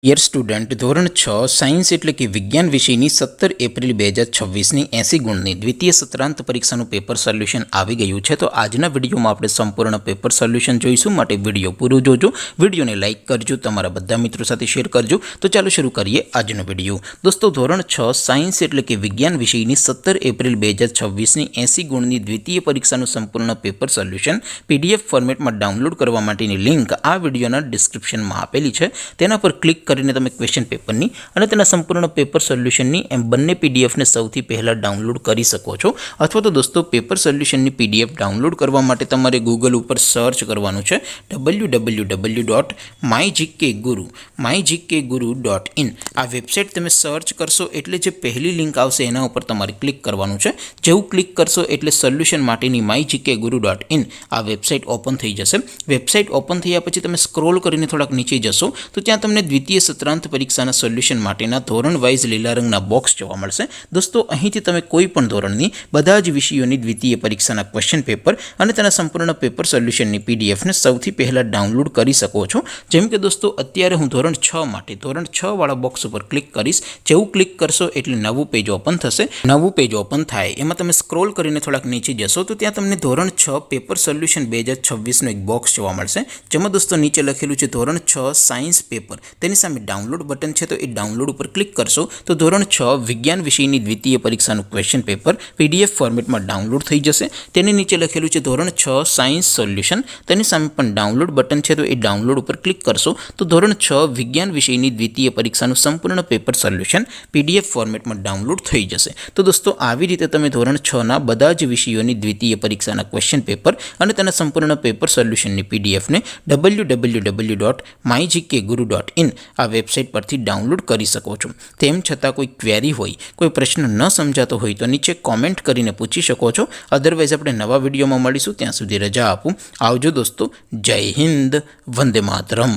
Dear student, ધોરણ 6 science એટલે કે વિજ્ઞાન વિષયની 17 એપ્રિલ 2026ની 80 ગુણની દ્વિતીય સત્રાંત પરીક્ષાનું પેપર સોલ્યુશન આવી ગયું છે. તો આજના વિડીયોમાં આપણે સંપૂર્ણ પેપર સોલ્યુશન જોઈશું. માટે વિડીયો પૂરો જોજો, વિડીયોને લાઇક કરજો, તમારા બધા મિત્રો સાથે શેર કરજો. તો ચાલો શરૂ કરીએ આજનો વિડીયો. દોસ્તો, ધોરણ 6 સાયન્સ એટલે કે વિજ્ઞાન વિષયની 17 એપ્રિલ 2026ની 80 ગુણની દ્વિતીય પરીક્ષાનું સંપૂર્ણ પેપર સોલ્યુશન PDF ફોર્મેટમાં ડાઉનલોડ કરવા માટેની લિંક આ વિડીયોના ડિસ્ક્રિપ્શનમાં આપેલી છે. તેના પર ક્લિક કરીને તમે ક્વેશ્ચન પેપરની અને તેના સંપૂર્ણ પેપર સોલ્યુશનની એમ બંને પીડીએફને સૌથી પહેલાં ડાઉનલોડ કરી શકો છો. અથવા તો દોસ્તો, પેપર સોલ્યુશનની PDF ડાઉનલોડ કરવા માટે તમારે ગૂગલ ઉપર સર્ચ કરવાનું છે www.mygkguru.in. આ વેબસાઇટ તમે સર્ચ કરશો એટલે જે પહેલી લિંક આવશે એના ઉપર તમારે ક્લિક કરવાનું છે. જેવું ક્લિક કરશો એટલે સોલ્યુશન માટેની mygkguru.in આ વેબસાઇટ ઓપન થઈ જશે. વેબસાઇટ ઓપન થયા પછી તમે સ્ક્રોલ કરીને થોડાક નીચે જશો તો ત્યાં તમને દ્વિતીય સત્રાંત પરીક્ષાના સોલ્યુશન માટેના ધોરણ વાઇઝ લીલા રંગના બોક્સ જોવા મળશે. દોસ્તો, અહીંથી તમે કોઈ પણ ધોરણની બધા જ વિષયોની દ્વિતીય પરીક્ષાના ક્વેશ્ચન પેપર અને તેના સંપૂર્ણ પેપર સોલ્યુશનની પીડીએફને સૌથી પહેલાં ડાઉનલોડ કરી શકો છો. જેમ કે દોસ્તો, અત્યારે હું ધોરણ 6 માટે ધોરણ 6 વાળા બોક્સ ઉપર ક્લિક કરીશ. જેવું ક્લિક કરશો એટલે નવું પેજ ઓપન થશે. નવું પેજ ઓપન થાય એમાં તમે સ્ક્રોલ કરીને થોડાક નીચે જશો તો ત્યાં તમને ધોરણ 6 પેપર સોલ્યુશન 2026નું એક બોક્સ જોવા મળશે. જેમાં દોસ્તો નીચે લખેલું છે ધોરણ 6 સાયન્સ પેપર. તેની સામે ડાઉનલોડ બટન છે, તો એ ડાઉનલોડ ઉપર ક્લિક કરશો તો ધોરણ 6 વિજ્ઞાન વિષયની દ્વિતીય પરીક્ષાનું ક્વેશ્ચન પેપર PDF ફોર્મેટમાં ડાઉનલોડ થઈ જશે. તેની નીચે લખેલું છે ધોરણ 6 સાયન્સ સોલ્યુશન. તેની સામે પણ ડાઉનલોડ બટન છે, તો એ ડાઉનલોડ ઉપર ક્લિક કરશો તો ધોરણ 6 વિજ્ઞાન વિષયની દ્વિતીય પરીક્ષાનું સંપૂર્ણ પેપર સોલ્યુશન PDF ફોર્મેટમાં ડાઉનલોડ થઈ જશે. તો દોસ્તો, આવી રીતે તમે ધોરણ 6ના બધા જ વિષયોની દ્વિતીય પરીક્ષાના ક્વેશ્ચન પેપર અને તેના સંપૂર્ણ પેપર સોલ્યુશનની PDFને www.mygkguru.in આ વેબસાઇટ પરથી ડાઉનલોડ કરી શકો છો. તેમ છતાં કોઈ ક્વેરી હોય, કોઈ પ્રશ્ન ન સમજાતો હોય તો નીચે કોમેન્ટ કરીને પૂછી શકો છો. અધરવાઇઝ આપણે નવા વિડીયોમાં મળીશું. ત્યાં સુધી રજા આપું. આવજો દોસ્તો. જય હિન્દ. વંદે માતરમ.